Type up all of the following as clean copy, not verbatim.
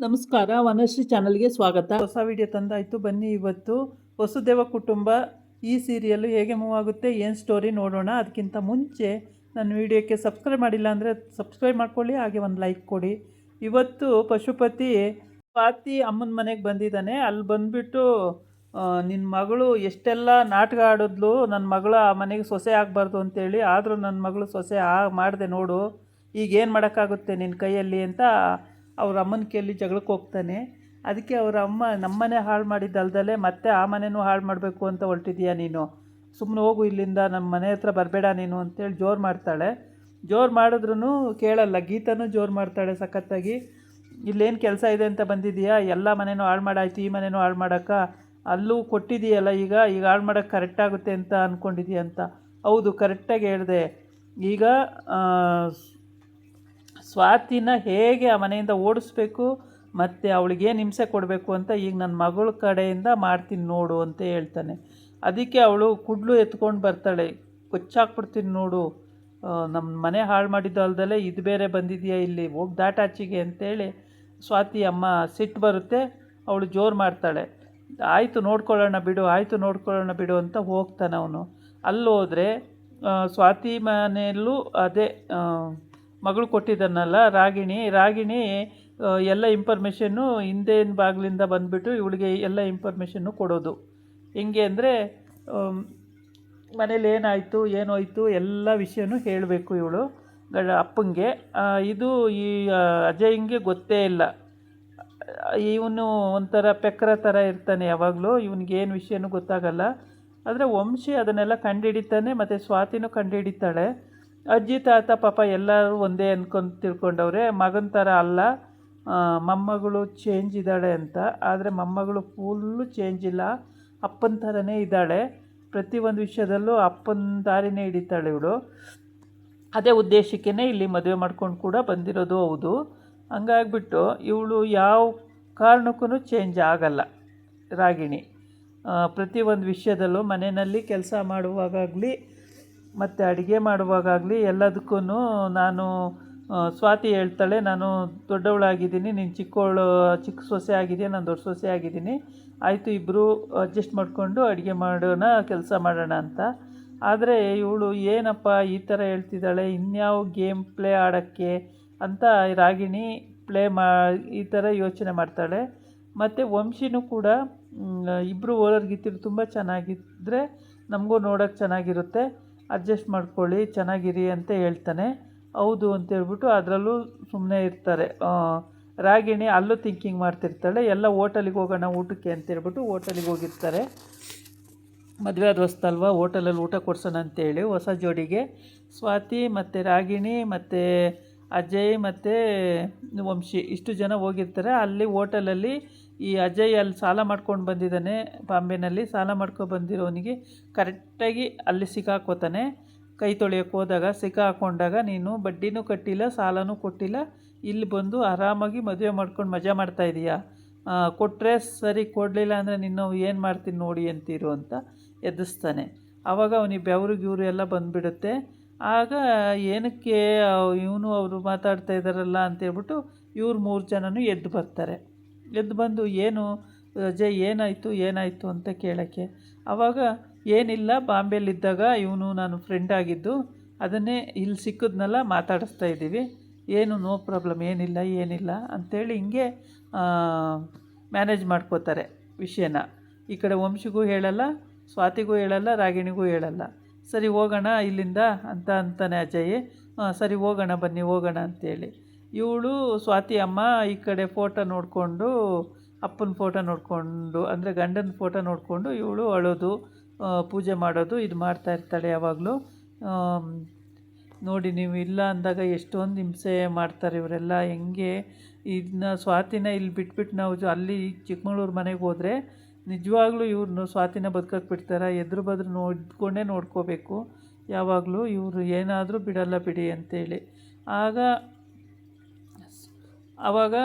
ನಮಸ್ಕಾರ, ವನಶ್ರೀ ಚಾನಲ್ಗೆ ಸ್ವಾಗತ. ಹೊಸ ವಿಡಿಯೋ ತಂದಾಯಿತು. ಬನ್ನಿ ಇವತ್ತು ವಸುದೇವ ಕುಟುಂಬ ಈ ಸೀರಿಯಲ್ಲು ಹೇಗೆ ಮೂವ್ ಆಗುತ್ತೆ, ಏನು ಸ್ಟೋರಿ ನೋಡೋಣ. ಅದಕ್ಕಿಂತ ಮುಂಚೆ ನನ್ನ ವಿಡಿಯೋಕ್ಕೆ ಸಬ್ಸ್ಕ್ರೈಬ್ ಮಾಡಿಲ್ಲ ಅಂದರೆ ಸಬ್ಸ್ಕ್ರೈಬ್ ಮಾಡ್ಕೊಳ್ಳಿ, ಹಾಗೆ ಒಂದು ಲೈಕ್ ಕೊಡಿ. ಇವತ್ತು ಪಶುಪತಿ ಸ್ವಾತಿ ಅಮ್ಮನ ಮನೆಗೆ ಬಂದಿದ್ದಾನೆ. ಅಲ್ಲಿ ಬಂದುಬಿಟ್ಟು ನಿನ್ನ ಮಗಳು ಎಷ್ಟೆಲ್ಲ ನಾಟಕ ಆಡಿದ್ಲು, ನನ್ನ ಮಗಳು ಆ ಮನೆಗೆ ಸೊಸೆ ಆಗಬಾರ್ದು ಅಂತೇಳಿ. ಆದರೂ ನನ್ನ ಮಗಳು ಸೊಸೆ ಮಾಡಿದೆ ನೋಡು, ಈಗೇನು ಮಾಡೋಕ್ಕಾಗುತ್ತೆ ನಿನ್ನ ಕೈಯಲ್ಲಿ ಅಂತ ಅವ್ರ ಅಮ್ಮನ ಕೇಳಿ ಜಗಳಕ್ಕೆ ಹೋಗ್ತಾನೆ. ಅದಕ್ಕೆ ಅವ್ರ ಅಮ್ಮ ನಮ್ಮನೆ ಹಾಳು ಮಾಡಿದ್ದಲ್ದಲೆ ಮತ್ತೆ ಆ ಮನೆಯೂ ಹಾಳು ಮಾಡಬೇಕು ಅಂತ ಹೊರಟಿದೀಯ ನೀನು, ಸುಮ್ಮನೆ ಹೋಗು ಇಲ್ಲಿಂದ, ನಮ್ಮ ಮನೆ ಹತ್ರ ಬರಬೇಡ ನೀನು ಅಂತೇಳಿ ಜೋರು ಮಾಡ್ತಾಳೆ. ಜೋರು ಮಾಡಿದ್ರೂ ಕೇಳಲ್ಲ. ಗೀತನೂ ಜೋರು ಮಾಡ್ತಾಳೆ ಸಖತ್ತಾಗಿ. ಇಲ್ಲೇನು ಕೆಲಸ ಇದೆ ಅಂತ ಬಂದಿದೆಯಾ, ಎಲ್ಲ ಮನೆಯೂ ಹಾಳು ಮಾಡಾಯ್ತು, ಈ ಮನೆಯೂ ಹಾಳು ಮಾಡೋಕ್ಕೆ, ಅಲ್ಲೂ ಕೊಟ್ಟಿದೆಯಲ್ಲ, ಈಗ ಹಾಳು ಮಾಡೋಕ್ಕೆ ಕರೆಕ್ಟಾಗುತ್ತೆ ಅಂತ ಅಂದ್ಕೊಂಡಿದೀಯ ಅಂತ. ಹೌದು, ಕರೆಕ್ಟಾಗಿ ಹೇಳಿದೆ. ಈಗ ಸ್ವಾತಿನ ಹೇಗೆ ಆ ಮನೆಯಿಂದ ಓಡಿಸ್ಬೇಕು ಮತ್ತು ಅವಳಿಗೇನು ಹಿಂಸೆ ಕೊಡಬೇಕು ಅಂತ ಈಗ ನನ್ನ ಮಗಳ ಕಡೆಯಿಂದ ಮಾಡ್ತೀನಿ ನೋಡು ಅಂತ ಹೇಳ್ತಾನೆ. ಅದಕ್ಕೆ ಅವಳು ಕುಡ್ಲು ಎತ್ಕೊಂಡು ಬರ್ತಾಳೆ. ಕೊಚ್ಚಾಕ್ಬಿಡ್ತೀನಿ ನೋಡು, ನಮ್ಮ ಮನೆ ಹಾಳು ಮಾಡಿದ್ದು ಅಲ್ದಲ್ಲೇ ಇದು ಬೇರೆ ಬಂದಿದೆಯಾ ಇಲ್ಲಿ, ಹೋಗಿ ದಾಟಾಚಿಗೆ ಅಂತೇಳಿ ಸ್ವಾತಿ ಅಮ್ಮ ಸಿಟ್ಟು ಬರುತ್ತೆ. ಅವಳು ಜೋರು ಮಾಡ್ತಾಳೆ. ಆಯಿತು ನೋಡ್ಕೊಳ್ಳೋಣ ಬಿಡು, ಆಯಿತು ನೋಡ್ಕೊಳ್ಳೋಣ ಬಿಡು ಅಂತ ಹೋಗ್ತಾನೆ ಅವನು. ಅಲ್ಲೋದ್ರೆ ಸ್ವಾತಿ ಮನೆಯಲ್ಲೂ ಅದೇ ಮಗಳು ಕೊಟ್ಟಿದ್ದಾನಲ್ಲ ರಾಗಿಣಿ ಎಲ್ಲ ಇನ್ಫಾರ್ಮೇಷನ್ನು ಹಿಂದೇನು ಬಾಗಿಲಿಂದ ಬಂದುಬಿಟ್ಟು ಇವಳಿಗೆ ಎಲ್ಲ ಇನ್ಫಾರ್ಮೇಷನ್ನು ಕೊಡೋದು. ಹೆಂಗೆ ಅಂದರೆ ಮನೇಲಿ ಏನಾಯಿತು ಏನೋಯ್ತು ಎಲ್ಲ ವಿಷಯನೂ ಹೇಳಬೇಕು ಇವಳು ಅಪ್ಪಂಗೆ. ಇದು ಈ ಅಜಯ್ಗೆ ಗೊತ್ತೇ ಇಲ್ಲ. ಇವನು ಒಂಥರ ಪೆಕ್ಕರ ಥರ ಇರ್ತಾನೆ ಯಾವಾಗಲೂ, ಇವನಿಗೇನು ವಿಷಯನೂ ಗೊತ್ತಾಗಲ್ಲ. ಆದರೆ ವಂಶಿ ಅದನ್ನೆಲ್ಲ ಕಂಡುಹಿಡಿತಾನೆ, ಮತ್ತು ಸ್ವಾತಿನೂ ಕಂಡುಹಿಡಿತಾಳೆ. ಅಜ್ಜಿ ತಾತ ಪಾಪ ಎಲ್ಲರೂ ಒಂದೇ ಅಂದ್ಕೊಂಡು ತಿಳ್ಕೊಂಡವ್ರೆ, ಮಗನ ಥರ ಅಲ್ಲ, ಮೊಮ್ಮಗಳು ಚೇಂಜ್ ಇದ್ದಾಳೆ ಅಂತ. ಆದರೆ ಮೊಮ್ಮಗಳು ಫುಲ್ಲು ಚೇಂಜ್ ಇಲ್ಲ, ಅಪ್ಪನ ಥರನೇ ಇದ್ದಾಳೆ. ಪ್ರತಿಯೊಂದು ವಿಷಯದಲ್ಲೂ ಅಪ್ಪನ ದಾರಿನೇ ಹಿಡಿತಾಳೆ ಇವಳು. ಅದೇ ಉದ್ದೇಶಕ್ಕೇ ಇಲ್ಲಿ ಮದುವೆ ಮಾಡ್ಕೊಂಡು ಕೂಡ ಬಂದಿರೋದು ಹೌದು. ಹಂಗಾಗ್ಬಿಟ್ಟು ಇವಳು ಯಾವ ಕಾರಣಕ್ಕೂ ಚೇಂಜ್ ಆಗಲ್ಲ ರಾಗಿಣಿ. ಪ್ರತಿಯೊಂದು ವಿಷಯದಲ್ಲೂ ಮನೆಯಲ್ಲಿ ಕೆಲಸ ಮಾಡುವಾಗಲಿ ಮತ್ತು ಅಡುಗೆ ಮಾಡುವಾಗಲಿ ಎಲ್ಲದಕ್ಕೂ ನಾನು ಸ್ವಾತಿ ಹೇಳ್ತಾಳೆ, ನಾನು ದೊಡ್ಡವಳಾಗಿದ್ದೀನಿ, ನೀನು ಚಿಕ್ಕ ಸೊಸೆ ಆಗಿದೆಯಾ, ನಾನು ದೊಡ್ಡ ಸೊಸೆ ಆಗಿದ್ದೀನಿ, ಆಯಿತು ಇಬ್ಬರು ಅಡ್ಜಸ್ಟ್ ಮಾಡಿಕೊಂಡು ಅಡುಗೆ ಮಾಡೋಣ, ಕೆಲಸ ಮಾಡೋಣ ಅಂತ. ಆದರೆ ಇವಳು ಏನಪ್ಪ ಈ ಥರ ಹೇಳ್ತಿದ್ದಾಳೆ, ಇನ್ಯಾವ ಗೇಮ್ ಪ್ಲೇ ಆಡೋಕ್ಕೆ ಅಂತ ರಾಗಿಣಿ ಈ ಥರ ಯೋಚನೆ ಮಾಡ್ತಾಳೆ. ಮತ್ತು ವಂಶಿನೂ ಕೂಡ ಇಬ್ಬರು ಓಲರ್ಗಿತ್ತಿರು ತುಂಬ ಚೆನ್ನಾಗಿದ್ದರೆ ನಮಗೂ ನೋಡೋಕ್ಕೆ ಚೆನ್ನಾಗಿರುತ್ತೆ, ಅಡ್ಜಸ್ಟ್ ಮಾಡ್ಕೊಳ್ಳಿ, ಚೆನ್ನಾಗಿರಿ ಅಂತ ಹೇಳ್ತಾನೆ. ಹೌದು ಅಂತೇಳ್ಬಿಟ್ಟು ಅದರಲ್ಲೂ ಸುಮ್ಮನೆ ಇರ್ತಾರೆ. ರಾಗಿಣಿ ಅಲ್ಲೂ ಥಿಂಕಿಂಗ್ ಮಾಡ್ತಿರ್ತಾಳೆ. ಎಲ್ಲ ಹೋಟೆಲಿಗೆ ಹೋಗೋಣ ಊಟಕ್ಕೆ ಅಂತೇಳ್ಬಿಟ್ಟು ಹೋಟೆಲಿಗೆ ಹೋಗಿರ್ತಾರೆ. ಮದುವೆ ಆದ ಹೊಸ್ತಲ್ವ, ಹೋಟೆಲಲ್ಲಿ ಊಟ ಕೊಡ್ಸೋಣ ಅಂತೇಳಿ ಹೊಸ ಜೋಡಿಗೆ ಸ್ವಾತಿ ಮತ್ತು ರಾಗಿಣಿ ಮತ್ತು ಅಜಯ್ ಮತ್ತು ವಂಶಿ ಇಷ್ಟು ಜನ ಹೋಗಿರ್ತಾರೆ. ಅಲ್ಲಿ ಹೋಟೆಲಲ್ಲಿ ಈ ಅಜಯ್ ಅಲ್ಲಿ ಸಾಲ ಮಾಡ್ಕೊಂಡು ಬಂದಿದ್ದಾನೆ, ಬಾಂಬೆನಲ್ಲಿ ಸಾಲ ಮಾಡ್ಕೊಂಡು ಬಂದಿರೋನಿಗೆ ಕರೆಕ್ಟಾಗಿ ಅಲ್ಲಿ ಸಿಕ್ಕಾಕೋತಾನೆ. ಕೈ ತೊಳೆಯೋಕ್ಕೆ ಹೋದಾಗ ಸಿಕ್ಕಾಕೊಂಡಾಗ, ನೀನು ಬಡ್ಡಿನೂ ಕಟ್ಟಿಲ್ಲ, ಸಾಲನೂ ಕೊಟ್ಟಿಲ್ಲ, ಇಲ್ಲಿ ಬಂದು ಆರಾಮಾಗಿ ಮದುವೆ ಮಾಡ್ಕೊಂಡು ಮಜಾ ಮಾಡ್ತಾಯಿದ್ದೀಯಾ, ಕೊಟ್ಟರೆ ಸರಿ, ಕೊಡಲಿಲ್ಲ ಅಂದರೆ ನಿನ್ನ ಏನು ಮಾಡ್ತೀನಿ ನೋಡಿ ಅಂತೀರು ಅಂತ ಎದುರಿಸ್ತಾನೆ. ಆವಾಗ ಅವನಿಗೆ ಬೆವರು ಎಲ್ಲ ಬಂದುಬಿಡುತ್ತೆ. ಆಗ ಏನಕ್ಕೆ ಇವನು ಅವರು ಮಾತಾಡ್ತಾ ಇದ್ದಾರಲ್ಲ ಅಂತೇಳ್ಬಿಟ್ಟು ಇವ್ರು 3 ಜನನೂ ಎದ್ದು ಬರ್ತಾರೆ. ಎದ್ದು ಬಂದು ಏನು ಅಜಯ್ ಏನಾಯಿತು ಅಂತ ಕೇಳೋಕ್ಕೆ. ಆವಾಗ ಏನಿಲ್ಲ, ಬಾಂಬೆಯಲ್ಲಿದ್ದಾಗ ಇವನು ನಾನು ಫ್ರೆಂಡ್ ಆಗಿದ್ದು, ಅದನ್ನೇ ಇಲ್ಲಿ ಸಿಕ್ಕಿದ್ನೆಲ್ಲ ಮಾತಾಡಿಸ್ತಾ ಇದ್ದೀವಿ, ಏನು ನೋ ಪ್ರಾಬ್ಲಮ್, ಏನಿಲ್ಲ ಅಂಥೇಳಿ ಹಿಂಗೆ ಮ್ಯಾನೇಜ್ ಮಾಡ್ಕೋತಾರೆ ವಿಷಯನ. ಈ ಕಡೆ ವಂಶಿಗೂ ಹೇಳಲ್ಲ, ಸ್ವಾತಿಗೂ ಹೇಳಲ್ಲ, ರಾಗಿಣಿಗೂ ಹೇಳಲ್ಲ. ಸರಿ ಹೋಗೋಣ ಇಲ್ಲಿಂದ ಅಂತಾನೆ ಅಜಯ್. ಸರಿ ಹೋಗೋಣ ಬನ್ನಿ ಹೋಗೋಣ ಅಂತೇಳಿ ಇವಳು ಸ್ವಾತಿ ಅಮ್ಮ ಈ ಕಡೆ ಫೋಟೋ ನೋಡಿಕೊಂಡು, ಅಪ್ಪನ ಫೋಟೋ ನೋಡಿಕೊಂಡು, ಅಂದರೆ ಗಂಡನ ಫೋಟೋ ನೋಡಿಕೊಂಡು ಇವಳು ಅಳೋದು, ಪೂಜೆ ಮಾಡೋದು ಇದು ಮಾಡ್ತಾ ಇರ್ತಾಳೆ ಯಾವಾಗಲೂ. ನೋಡಿ ನೀವು ಇಲ್ಲ ಅಂದಾಗ ಎಷ್ಟೊಂದು ಹಿಂಸೆ ಮಾಡ್ತಾರೆ ಇವರೆಲ್ಲ. ಹೆಂಗೆ ಇದನ್ನ ಸ್ವಾತಿನ ಇಲ್ಲಿ ಬಿಟ್ಬಿಟ್ಟು ನಾವು ಅಲ್ಲಿ ಚಿಕ್ಕಮಗಳೂರು ಮನೆಗೆ ಹೋದರೆ ನಿಜವಾಗ್ಲೂ ಇವ್ರನ್ನ ಸ್ವಾತಿನ ಬದುಕಕ್ಕೆ ಬಿಡ್ತಾರೆ, ಎದುರು ಬದ್ರು ನೋಡ್ಕೊಂಡೇ ನೋಡ್ಕೋಬೇಕು ಯಾವಾಗಲೂ, ಇವರು ಏನಾದರೂ ಬಿಡಲ್ಲ ಬಿಡಿ ಅಂತೇಳಿ. ಆವಾಗ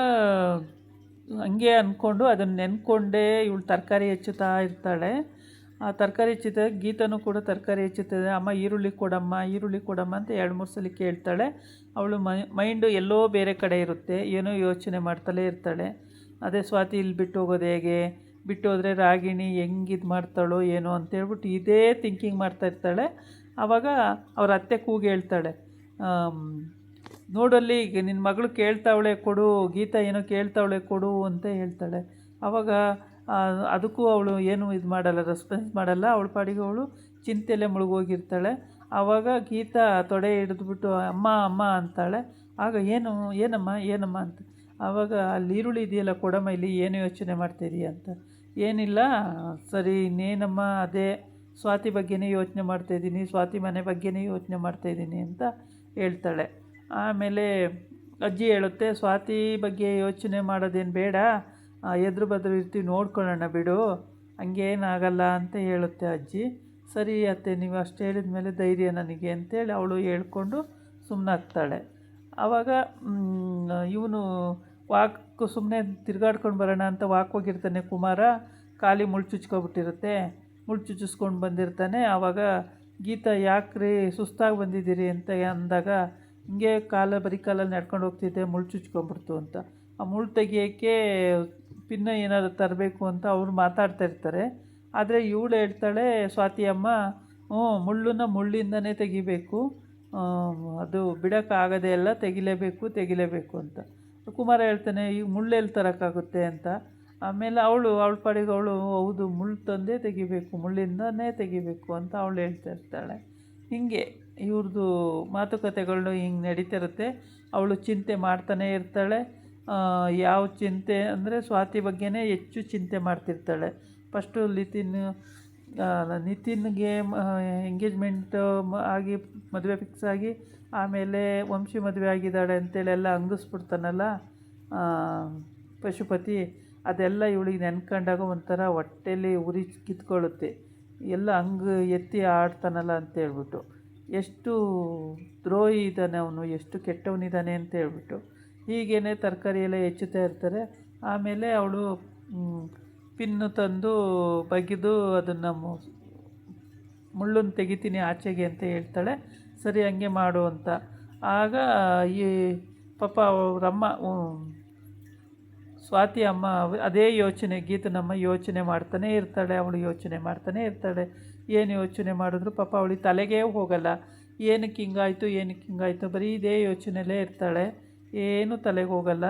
ಹಂಗೆ ಅಂದ್ಕೊಂಡು ಅದನ್ನು ನೆನ್ಕೊಂಡೇ ಇವಳು ತರಕಾರಿ ಹೆಚ್ಚುತ್ತಾ ಇರ್ತಾಳೆ. ಆ ತರಕಾರಿ ಹೆಚ್ಚುತ್ತದೆ. ಗೀತನೂ ಕೂಡ ತರಕಾರಿ ಹೆಚ್ಚುತ್ತದೆ. ಅಮ್ಮ ಈರುಳ್ಳಿ ಕೊಡಮ್ಮ ಅಂತ 2-3 ಸಲ ಕೇಳ್ತಾಳೆ. ಅವಳು ಮೈಂಡು ಎಲ್ಲೋ ಬೇರೆ ಕಡೆ ಇರುತ್ತೆ, ಏನೋ ಯೋಚನೆ ಮಾಡ್ತಲೇ ಇರ್ತಾಳೆ. ಅದೇ ಸ್ವಾತಿ ಇಲ್ಲಿ ಬಿಟ್ಟು ಹೋಗೋದು ಹೇಗೆ, ಬಿಟ್ಟು ಹೋದರೆ ರಾಗಿಣಿ ಹೆಂಗೆ ಇದು ಮಾಡ್ತಾಳೋ ಏನೋ ಅಂತೇಳ್ಬಿಟ್ಟು ಇದೇ ಥಿಂಕಿಂಗ್ ಮಾಡ್ತಾಯಿರ್ತಾಳೆ. ಆವಾಗ ಅವ್ರ ಅತ್ತೆ ಕೂಗಿ ಹೇಳ್ತಾಳೆ, ನೋಡಲ್ಲಿ ಈಗ ನಿನ್ನ ಮಗಳು ಕೇಳ್ತಾವಳೆ ಕೊಡು, ಗೀತಾ ಏನೋ ಕೇಳ್ತಾವಳೆ ಕೊಡು ಅಂತ ಹೇಳ್ತಾಳೆ. ಆವಾಗ ಅದಕ್ಕೂ ಅವಳು ಏನು ಇದು ಮಾಡಲ್ಲ, ರೆಸ್ಪಾನ್ಸ್ ಮಾಡಲ್ಲ. ಅವಳ ಪಾಡಿಗೆ ಅವಳು ಚಿಂತೆಯಲ್ಲೇ ಮುಳುಗೋಗಿರ್ತಾಳೆ. ಆವಾಗ ಗೀತಾ ತೊಡೆ ಹಿಡಿದ್ಬಿಟ್ಟು ಅಮ್ಮ ಅಮ್ಮ ಅಂತಾಳೆ. ಆಗ ಏನಮ್ಮ ಅಂತ. ಆವಾಗ ಅಲ್ಲಿ ಈರುಳ್ಳಿ ಇದೆಯಲ್ಲ ಕೊಡಮ್ಮ, ಇಲ್ಲಿ ಏನು ಯೋಚನೆ ಮಾಡ್ತಾಯಿದೀಯ ಅಂತ. ಏನಿಲ್ಲ, ಸರಿ ಇನ್ನೇನಮ್ಮ, ಅದೇ ಸ್ವಾತಿ ಬಗ್ಗೆನೇ ಯೋಚನೆ ಮಾಡ್ತಾಯಿದ್ದೀನಿ, ಸ್ವಾತಿ ಮನೆ ಬಗ್ಗೆನೇ ಯೋಚನೆ ಮಾಡ್ತಾಯಿದ್ದೀನಿ ಅಂತ ಹೇಳ್ತಾಳೆ. ಆಮೇಲೆ ಅಜ್ಜಿ ಹೇಳುತ್ತೆ, ಸ್ವಾತಿ ಬಗ್ಗೆ ಯೋಚನೆ ಮಾಡೋದೇನು ಬೇಡ, ಎದುರು ಬದ್ರು ಇರ್ತೀವಿ, ನೋಡ್ಕೊಳ್ಳೋಣ ಬಿಡು, ಹಂಗೇನಾಗಲ್ಲ ಅಂತ ಹೇಳುತ್ತೆ ಅಜ್ಜಿ. ಸರಿ ಅತ್ತೆ, ನೀವು ಅಷ್ಟು ಹೇಳಿದ ಮೇಲೆ ಧೈರ್ಯ ನನಗೆ ಅಂತೇಳಿ ಅವಳು ಹೇಳ್ಕೊಂಡು ಸುಮ್ಮನಾಗ್ತಾಳೆ. ಆವಾಗ ಇವನು ಸುಮ್ಮನೆ ತಿರುಗಾಡ್ಕೊಂಡು ಬರೋಣ ಅಂತ ಹೋಗಿರ್ತಾನೆ ಕುಮಾರ. ಖಾಲಿ ಮುಳ್ಳು ಚುಚ್ಕೊಬಿಟ್ಟಿರುತ್ತೆ, ಮುಳ್ಳು ಚುಚ್ಚಿಸ್ಕೊಂಡು ಬಂದಿರ್ತಾನೆ. ಆವಾಗ ಗೀತಾ ಯಾಕ್ರಿ ಸುಸ್ತಾಗಿ ಬಂದಿದ್ದೀರಿ ಅಂತ ಅಂದಾಗ, ಹಿಂಗೆ ಬರೀ ಕಾಲಲ್ಲಿ ನಡ್ಕೊಂಡು ಹೋಗ್ತಿದ್ದೆ, ಮುಳ್ಳು ಚುಚ್ಕೊಂಡ್ಬಿಡ್ತು ಅಂತ. ಆ ಮುಳ್ಳು ತೆಗಿಯೋಕ್ಕೆ ಪಿನ್ನ ಏನಾದರೂ ತರಬೇಕು ಅಂತ ಅವ್ರು ಮಾತಾಡ್ತಾ ಇರ್ತಾರೆ. ಆದರೆ ಇವಳು ಹೇಳ್ತಾಳೆ, ಸ್ವಾತಿ ಅಮ್ಮ, ಮುಳ್ಳಿಂದನೇ ತೆಗಿಬೇಕು, ಅದು ಬಿಡೋಕ್ಕಾಗದೇ ಇಲ್ಲ, ತೆಗಿಲೇಬೇಕು ಅಂತ. ಕುಮಾರ ಹೇಳ್ತಾನೆ, ಈಗ ಮುಳ್ಳೆಲ್ಲಿ ತರೋಕ್ಕಾಗುತ್ತೆ ಅಂತ. ಆಮೇಲೆ ಅವಳ ಪಾಡಿಗೆ ಅವಳು, ಹೌದು ಮುಳ್ಳು ತಂದೇ ತೆಗಿಬೇಕು, ಮುಳ್ಳಿಂದನೇ ತೆಗಿಬೇಕು ಅಂತ ಅವಳು ಹೇಳ್ತಾ ಇರ್ತಾಳೆ. ಹೀಗೆ ಇವ್ರದ್ದು ಮಾತುಕತೆಗಳು ಹಿಂಗೆ ನಡೀತಿರುತ್ತೆ. ಅವಳು ಚಿಂತೆ ಮಾಡ್ತಾನೇ ಇರ್ತಾಳೆ. ಯಾವ ಚಿಂತೆ ಅಂದರೆ ಸ್ವಾತಿ ಬಗ್ಗೆನೇ ಹೆಚ್ಚು ಚಿಂತೆ ಮಾಡ್ತಿರ್ತಾಳೆ. ಫಸ್ಟು ನಿತಿನ್ಗೆ ಎಂಗೇಜ್ಮೆಂಟ್ ಆಗಿ ಮದುವೆ ಫಿಕ್ಸ್ ಆಗಿ, ಆಮೇಲೆ ವಂಶಿ ಮದುವೆ ಆಗಿದ್ದಾಳೆ ಅಂತೇಳಿ ಎಲ್ಲ ಹಂಗಿಸ್ಬಿಡ್ತಾನಲ್ಲ ಪಶುಪತಿ. ಅದೆಲ್ಲ ಇವಳಿಗೆ ನೆನ್ಕೊಂಡಾಗ ಒಂಥರ ಹೊಟ್ಟೆಲಿ ಉರಿ ಕಿತ್ಕೊಳ್ಳುತ್ತೆ. ಎಲ್ಲ ಹಂಗೆ ಎತ್ತಿ ಆಡ್ತಾನಲ್ಲ ಅಂತೇಳ್ಬಿಟ್ಟು, ಎಷ್ಟು ದ್ರೋಹಿ ಇದ್ದಾನೆ ಅವನು, ಎಷ್ಟು ಕೆಟ್ಟವನಿದ್ದಾನೆ ಅಂತ ಹೇಳ್ಬಿಟ್ಟು. ಹೀಗೇ ತರಕಾರಿ ಎಲ್ಲ ಹೆಚ್ಚುತ್ತಾ ಇರ್ತಾರೆ. ಆಮೇಲೆ ಅವಳು ಪಿನ್ನು ತಂದು ಬಗೆದು ಅದನ್ನು ಮುಳ್ಳನ್ನು ತೆಗಿತೀನಿ ಆಚೆಗೆ ಅಂತ ಹೇಳ್ತಾಳೆ. ಸರಿ ಹಂಗೆ ಮಾಡು ಅಂತ. ಆಗ ಈ ಪಾಪ ಅವರಮ್ಮ ಸ್ವಾತಿ ಅಮ್ಮ ಅದೇ ಯೋಚನೆ, ಗೀತನಮ್ಮ ಯೋಚನೆ ಮಾಡ್ತಾನೇ ಇರ್ತಾಳೆ. ಅವಳು ಯೋಚನೆ ಮಾಡ್ತಾನೇ ಇರ್ತಾಳೆ. ಏನು ಯೋಚನೆ ಮಾಡಿದ್ರು ಪಾಪ ಅವಳಿಗೆ ತಲೆಗೇ ಹೋಗಲ್ಲ. ಏನಕ್ಕೆ ಹಿಂಗಾಯಿತು ಬರೀ ಇದೇ ಯೋಚನೆಯಲ್ಲೇ ಇರ್ತಾಳೆ, ಏನೂ ತಲೆಗೆ ಹೋಗಲ್ಲ.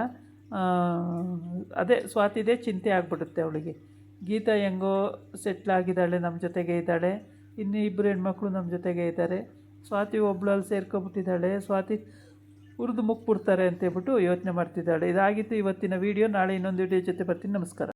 ಅದೇ ಸ್ವಾತಿದೇ ಚಿಂತೆ ಆಗಿಬಿಡುತ್ತೆ ಅವಳಿಗೆ. ಗೀತಾ ಹೆಂಗೋ ಸೆಟ್ಲಾಗಿದ್ದಾಳೆ, ನಮ್ಮ ಜೊತೆಗೆ ಇದ್ದಾಳೆ, ಇನ್ನು 2 ಹೆಣ್ಮಕ್ಳು ನಮ್ಮ ಜೊತೆಗೆ ಇದ್ದಾರೆ. ಸ್ವಾತಿ ಒಬ್ಬಳಲ್ಲಿ ಸೇರ್ಕೊಬಿಟ್ಟಿದ್ದಾಳೆ, ಸ್ವಾತಿ ಹುರಿದು ಮುಕ್ಬಿಡ್ತಾರೆ ಅಂತೇಳ್ಬಿಟ್ಟು ಯೋಚನೆ ಮಾಡ್ತಿದ್ದಾಳೆ. ಇದಾಗಿತ್ತು ಇವತ್ತಿನ ವೀಡಿಯೋ. ನಾಳೆ ಇನ್ನೊಂದು ವೀಡಿಯೋ ಜೊತೆ ಬರ್ತೀನಿ. ನಮಸ್ಕಾರ.